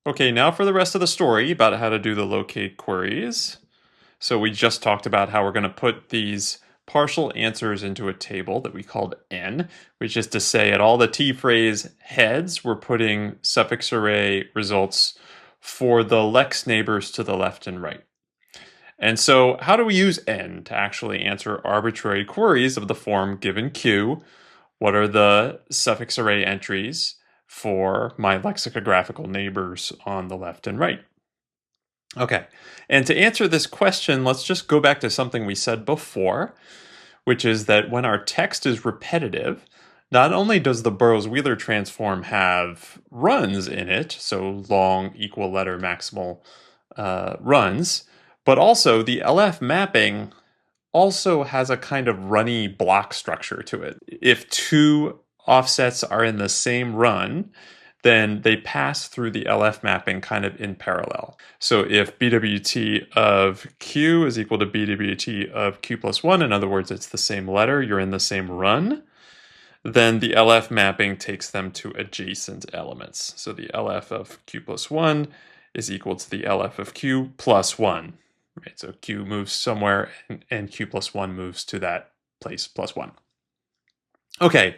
Okay, now for the rest of the story about how to do the locate queries. So we just talked about how we're going to put these partial answers into a table that we called N, which is to say at all the T-phrase heads, we're putting suffix array results for the Lex neighbors to the left and right. And so how do we use N to actually answer arbitrary queries of the form given Q? What are the suffix array entries for my lexicographical neighbors on the left and right? Okay, and to answer this question, let's just go back to something we said before, which is that when our text is repetitive, not only does the Burrows-Wheeler transform have runs in it, so long equal letter maximal runs, but also the LF mapping also has a kind of runny block structure to it. If two offsets are in the same run, then they pass through the LF mapping kind of in parallel. So if BWT of Q is equal to BWT of Q plus 1, in other words, it's the same letter, you're in the same run, then the LF mapping takes them to adjacent elements. So the LF of Q plus 1 is equal to the LF of Q plus 1. Right, so Q moves somewhere and Q plus 1 moves to that place plus 1. Okay,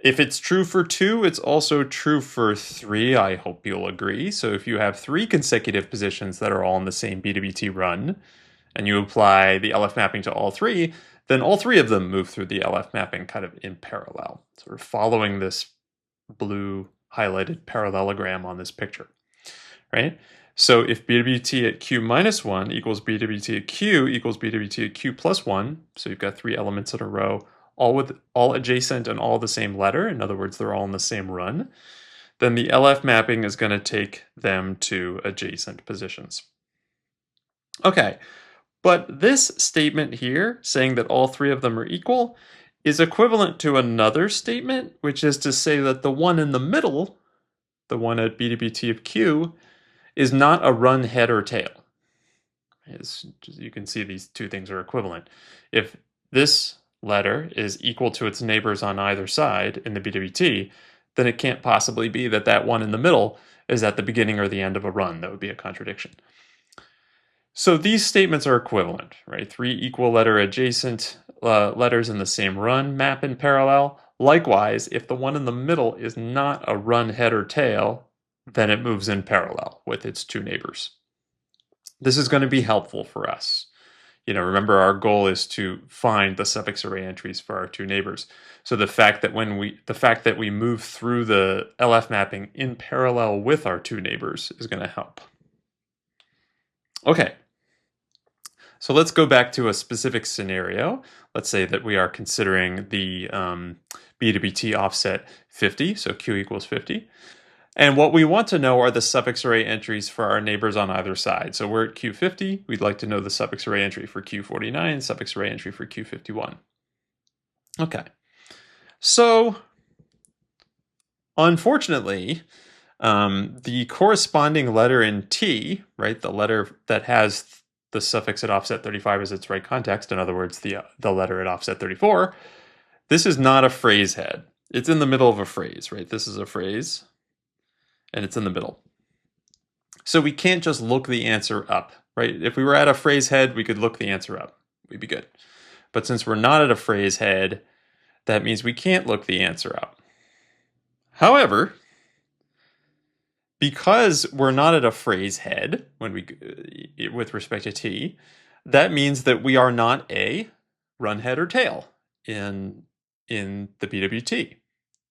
if it's true for 2, it's also true for 3, I hope you'll agree. So if you have 3 consecutive positions that are all in the same BWT run, and you apply the LF mapping to all 3, then all 3 of them move through the LF mapping kind of in parallel, sort of following this blue highlighted parallelogram on this picture, right? So if BWT at Q minus 1 equals BWT at Q equals BWT at Q plus 1, so you've got 3 elements in a row, all adjacent and all the same letter, in other words, they're all in the same run, then the LF mapping is going to take them to adjacent positions. Okay, but this statement here, saying that all 3 of them are equal, is equivalent to another statement, which is to say that the one in the middle, the one at BWT of Q, is not a run head or tail. As you can see, these two things are equivalent. If this letter is equal to its neighbors on either side in the BWT, then it can't possibly be that that one in the middle is at the beginning or the end of a run. That would be a contradiction. So these statements are equivalent, right? 3 equal letter adjacent letters in the same run map in parallel. Likewise, if the one in the middle is not a run head or tail, then it moves in parallel with its 2 neighbors. This is going to be helpful for us. Remember our goal is to find the suffix array entries for our 2 neighbors. So the fact that we move through the LF mapping in parallel with our 2 neighbors is going to help. Okay. So let's go back to a specific scenario. Let's say that we are considering the BWT offset 50, so Q equals 50. And what we want to know are the suffix array entries for our neighbors on either side. So we're at Q50. We'd like to know the suffix array entry for Q49, suffix array entry for Q51. Okay. So unfortunately, the corresponding letter in T, right, the letter that has the suffix at offset 35 as its right context, in other words, the letter at offset 34, this is not a phrase head. It's in the middle of a phrase, right? This is a phrase, and it's in the middle. So we can't just look the answer up, right? If we were at a phrase head, we could look the answer up. We'd be good. But since we're not at a phrase head, that means we can't look the answer up. However, because we're not at a phrase head with respect to T, that means that we are not a run head or tail in the BWT.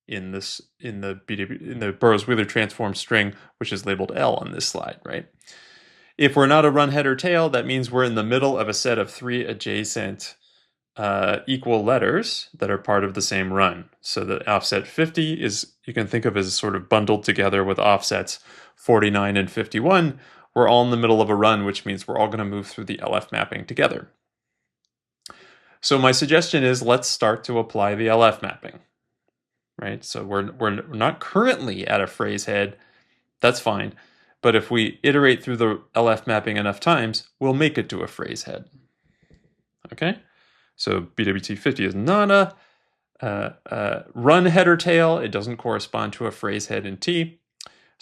In the Burrows-Wheeler transform string, which is labeled L on this slide, right? If we're not a run head or tail, that means we're in the middle of a set of 3 adjacent equal letters that are part of the same run. So the offset 50 is, you can think of as sort of bundled together with offsets 49 and 51. We're all in the middle of a run, which means we're all going to move through the LF mapping together. So my suggestion is let's start to apply the LF mapping. Right? So we're not currently at a phrase head. That's fine. But if we iterate through the LF mapping enough times, we'll make it to a phrase head. Okay? So BWT 50 is not a run head or tail. It doesn't correspond to a phrase head in T.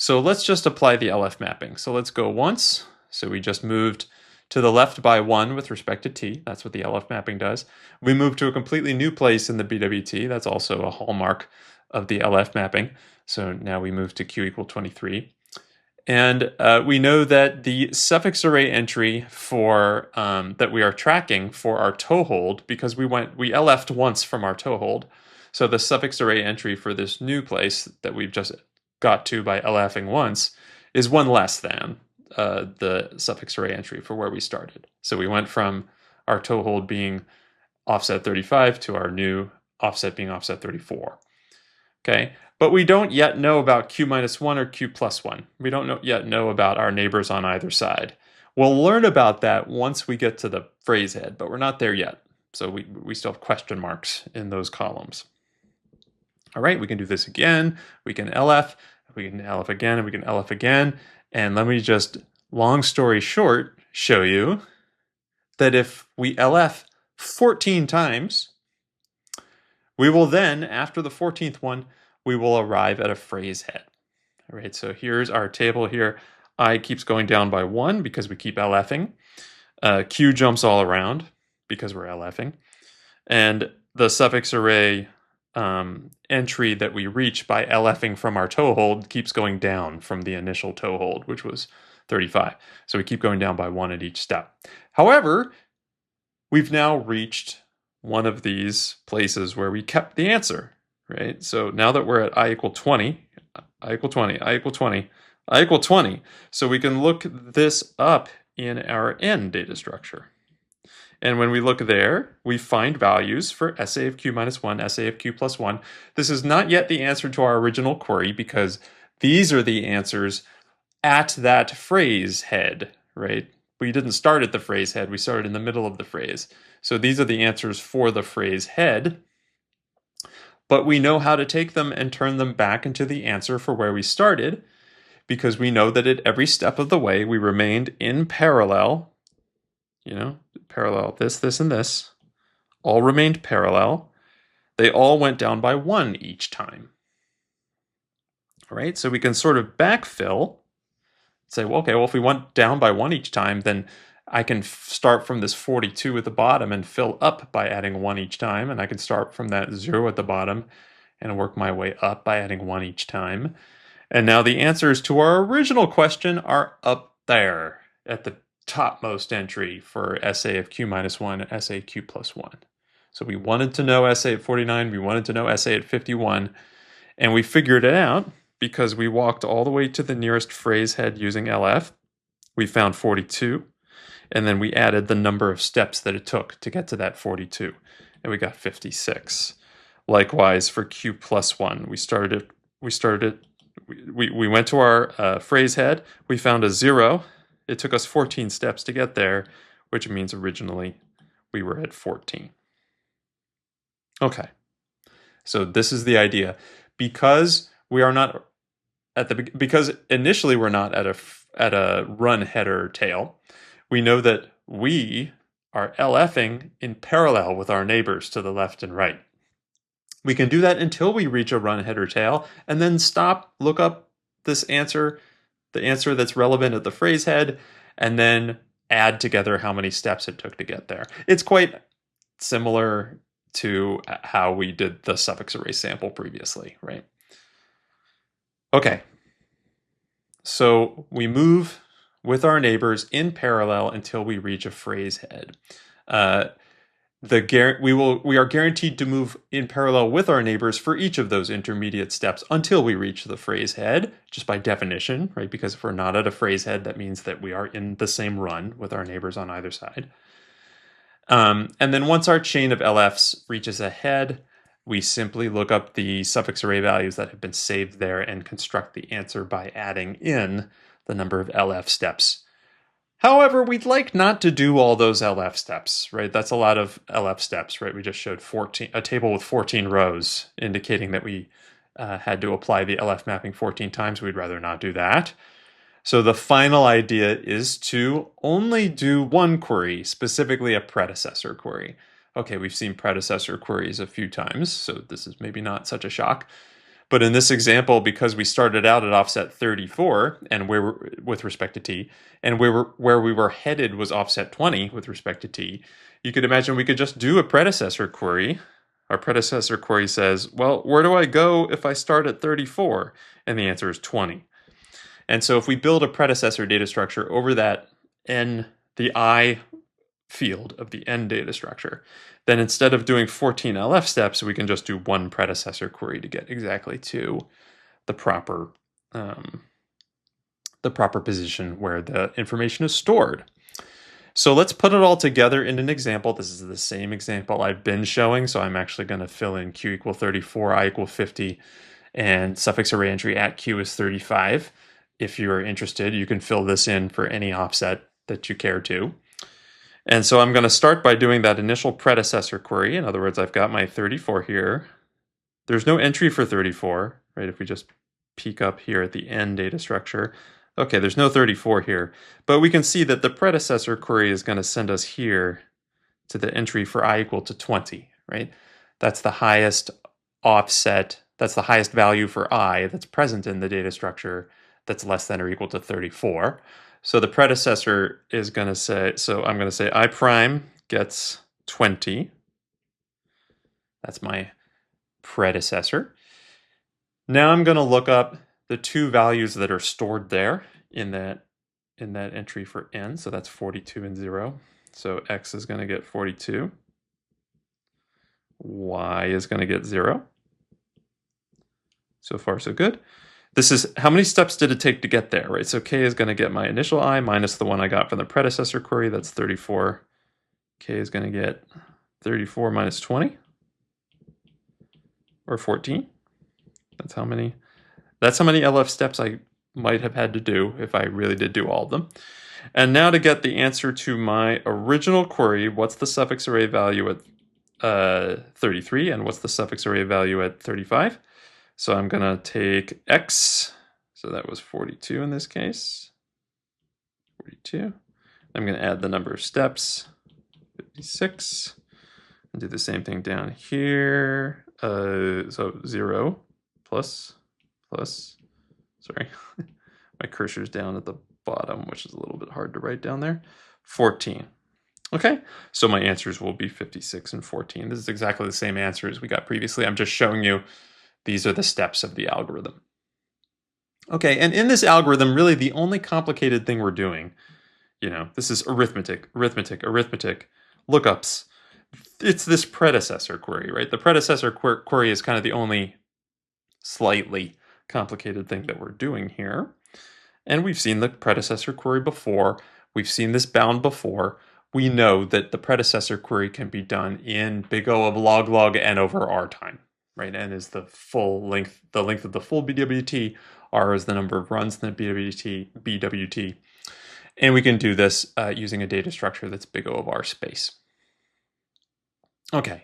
So let's just apply the LF mapping. So let's go once. So we just moved to the left by 1 with respect to t. That's what the LF mapping does. We moved to a completely new place in the BWT. That's also a hallmark of the LF mapping. So now we move to q equal 23. And we know that the suffix array entry for that we are tracking for our toehold, because we LF'd once from our toehold. So the suffix array entry for this new place that we've just got to by LFing once is 1 less than the suffix array entry for where we started. So we went from our toehold being offset 35 to our new offset being offset 34. Okay, but we don't yet know about q minus 1 or q plus 1. We don't yet know about our neighbors on either side. We'll learn about that once we get to the phrase head, but we're not there yet. So we still have question marks in those columns. All right, we can do this again. We can LF again, and we can LF again. And let me just, long story short, show you that if we LF 14 times, we will then, after the 14th one, we will arrive at a phrase head. All right, so here's our table here. I keeps going down by 1 because we keep LFing. Q jumps all around because we're LFing. And the suffix array entry that we reach by LFing from our toehold keeps going down from the initial toehold, which was 35. So we keep going down by 1 at each step. However, we've now reached one of these places where we kept the answer, right? So now that we're at I equal 20, I equal 20, I equal 20, I equal 20. So we can look this up in our N data structure. And when we look there, we find values for SA of q minus 1, SA of q plus 1. This is not yet the answer to our original query because these are the answers at that phrase head, right? We didn't start at the phrase head, we started in the middle of the phrase. So these are the answers for the phrase head, but we know how to take them and turn them back into the answer for where we started because we know that at every step of the way we remained in parallel, parallel this, and this, all remained parallel. They all went down by 1 each time. All right, so we can sort of backfill, say, well, okay, well, if we went down by 1 each time, then I can start from this 42 at the bottom and fill up by adding 1 each time, and I can start from that 0 at the bottom and work my way up by adding 1 each time. And now the answers to our original question are up there at the topmost entry for SA of q minus 1 and SA q plus 1. So we wanted to know SA at 49, we wanted to know SA at 51, and we figured it out because we walked all the way to the nearest phrase head using LF. We found 42, and then we added the number of steps that it took to get to that 42, and we got 56. Likewise for q plus 1, we went to our phrase head, we found a 0. It took us 14 steps to get there, which means originally we were at 14. Okay, so this is the idea. Because we are not because initially we're not at a run header tail, we know that we are LFing in parallel with our neighbors to the left and right. We can do that until we reach a run header tail, and then stop, look up this answer, the answer that's relevant at the phrase head, and then add together how many steps it took to get there. It's quite similar to how we did the suffix array sample previously, right? Okay, so we move with our neighbors in parallel until we reach a phrase head. We are guaranteed to move in parallel with our neighbors for each of those intermediate steps until we reach the phrase head, just by definition, right? Because if we're not at a phrase head, that means that we are in the same run with our neighbors on either side. And then once our chain of LFs reaches a head, we simply look up the suffix array values that have been saved there and construct the answer by adding in the number of LF steps. However, we'd like not to do all those LF steps, right? That's a lot of LF steps, right? We just showed a table with 14 rows, indicating that we had to apply the LF mapping 14 times. We'd rather not do that. So the final idea is to only do one query, specifically a predecessor query. Okay, we've seen predecessor queries a few times, so this is maybe not such a shock. But in this example, because we started out at offset 34 and with respect to t, and where we were headed was offset 20 with respect to t, you could imagine we could just do a predecessor query. Our predecessor query says, well, where do I go if I start at 34? And the answer is 20. And so if we build a predecessor data structure over that the I field of the n data structure, then instead of doing 14 LF steps, we can just do one predecessor query to get exactly to the proper position where the information is stored. So let's put it all together in an example. This is the same example I've been showing, so I'm actually going to fill in q equal 34, I equal 50, and suffix array entry at q is 35. If you're interested, you can fill this in for any offset that you care to. And so I'm going to start by doing that initial predecessor query. In other words, I've got my 34 here. There's no entry for 34, right? If we just peek up here at the n data structure, okay, there's no 34 here, but we can see that the predecessor query is going to send us here to the entry for I equal to 20, right? That's the highest offset, that's the highest value for I that's present in the data structure that's less than or equal to 34. So the predecessor is going to say, so I'm going to say I prime gets 20. That's my predecessor. Now I'm going to look up the two values that are stored there in that entry for n. So that's 42 and 0. So x is going to get 42. Y is going to get 0. So far, so good. This is, how many steps did it take to get there, right? So k is going to get my initial I minus the one I got from the predecessor query. That's 34. K is going to get 34 minus 20, or 14. That's how many LF steps I might have had to do if I really did do all of them. And now to get the answer to my original query, what's the suffix array value at 33 and what's the suffix array value at 35? So I'm going to take x, so that was 42 in this case, 42. I'm going to add the number of steps, 56, and do the same thing down here. So 0 plus, sorry, my cursor's down at the bottom, which is a little bit hard to write down there, 14. Okay, so my answers will be 56 and 14. This is exactly the same answer as we got previously. I'm just showing you these are the steps of the algorithm. Okay, and in this algorithm, really the only complicated thing we're doing, this is arithmetic, lookups. It's this predecessor query, right? The predecessor query is kind of the only slightly complicated thing that we're doing here. And we've seen the predecessor query before. We've seen this bound before. We know that the predecessor query can be done in big O of log n over r time. Right, n is the length of the full BWT, r is the number of runs in the BWT, and we can do this using a data structure that's big O of r space. Okay,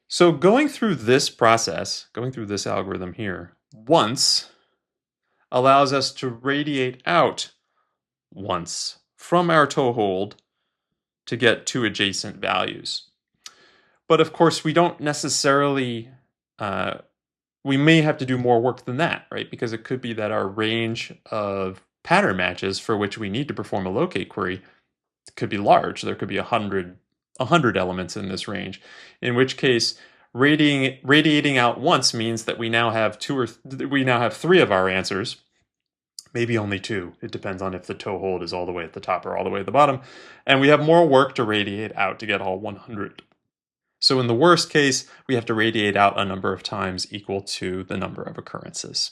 so going through this process, going through this algorithm here, once allows us to radiate out once from our toehold to get two adjacent values. But of course, we don't necessarily, we may have to do more work than that, right? Because it could be that our range of pattern matches for which we need to perform a locate query could be large. There could be 100 elements in this range, in which case radiating out once means that we now have three of our answers, maybe only two. It depends on if the toehold is all the way at the top or all the way at the bottom. And we have more work to radiate out to get all 100. So in the worst case, we have to radiate out a number of times equal to the number of occurrences.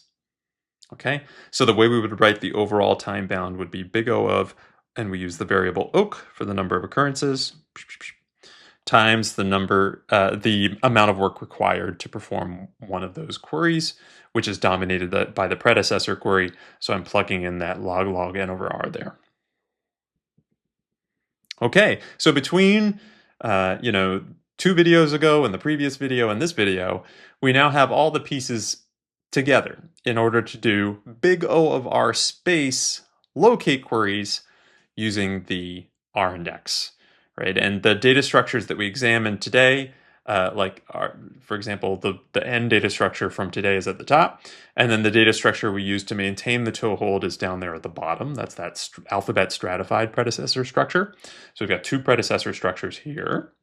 Okay, so the way we would write the overall time bound would be big O of, and we use the variable oak for the number of occurrences, times the amount of work required to perform one of those queries, which is dominated by the predecessor query. So I'm plugging in that log n over r there. Okay, so between, 2 videos ago and the previous video and this video, we now have all the pieces together in order to do big O of r space locate queries using the r index, right? And the data structures that we examined today for example, the N data structure from today is at the top, and then the data structure we use to maintain the toehold is down there at the bottom. That's that alphabet stratified predecessor structure. So we've got two predecessor structures here.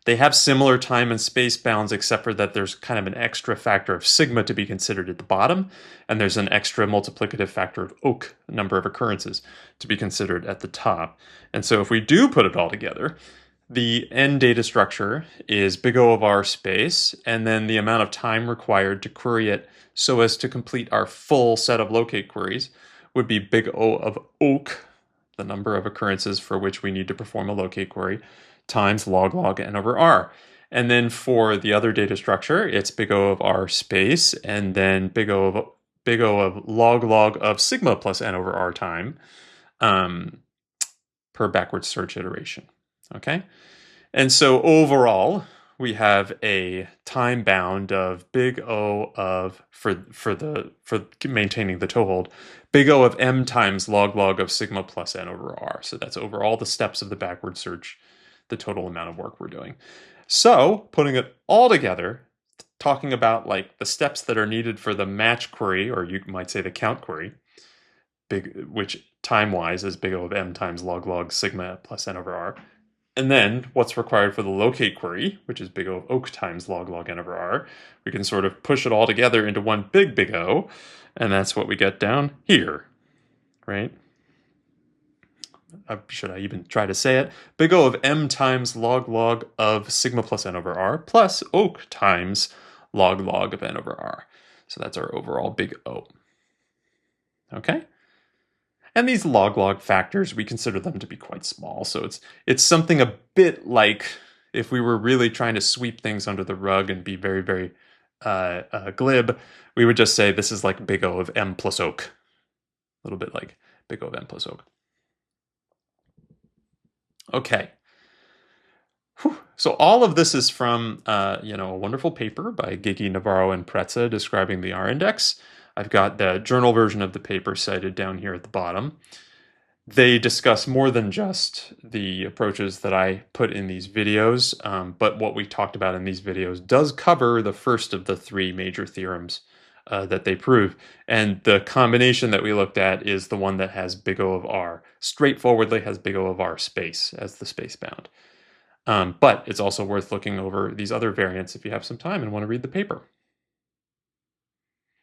They have similar time and space bounds, except for that there's kind of an extra factor of sigma to be considered at the bottom, and there's an extra multiplicative factor of oak, number of occurrences, to be considered at the top. And so if we do put it all together, the N data structure is big O of R space, and then the amount of time required to query it so as to complete our full set of locate queries would be big O of oak, the number of occurrences for which we need to perform a locate query, times log n over r. And then for the other data structure, it's big O of r space, and then big O of log of sigma plus n over r time per backward search iteration. Okay, and so overall, we have a time bound of big O of for maintaining the toehold, big O of m times log of sigma plus n over r. So that's over all the steps of the backward search, the total amount of work we're doing. So putting it all together, talking about like the steps that are needed for the match query, or you might say the count query, which time-wise is big O of m times log sigma plus n over r. And then what's required for the locate query, which is big O of oak times log n over r. We can sort of push it all together into one big O, and that's what we get down here, right? Should I even try to say it? Big O of m times log of sigma plus n over r plus oak times log of n over r. So that's our overall big O. Okay? And these log factors, we consider them to be quite small. So it's something a bit like if we were really trying to sweep things under the rug and be very glib, we would just say this is like big O of m plus oak. A little bit like big O of m plus oak. Okay. Whew. So all of this is from a wonderful paper by Gigi, Navarro, and Pretza describing the R index. I've got the journal version of the paper cited down here at the bottom. They discuss more than just the approaches that I put in these videos, but what we talked about in these videos does cover the first of the three major theorems that they prove. And the combination that we looked at is the one that has big O of R. Straightforwardly has big O of R space as the space bound. But it's also worth looking over these other variants if you have some time and want to read the paper.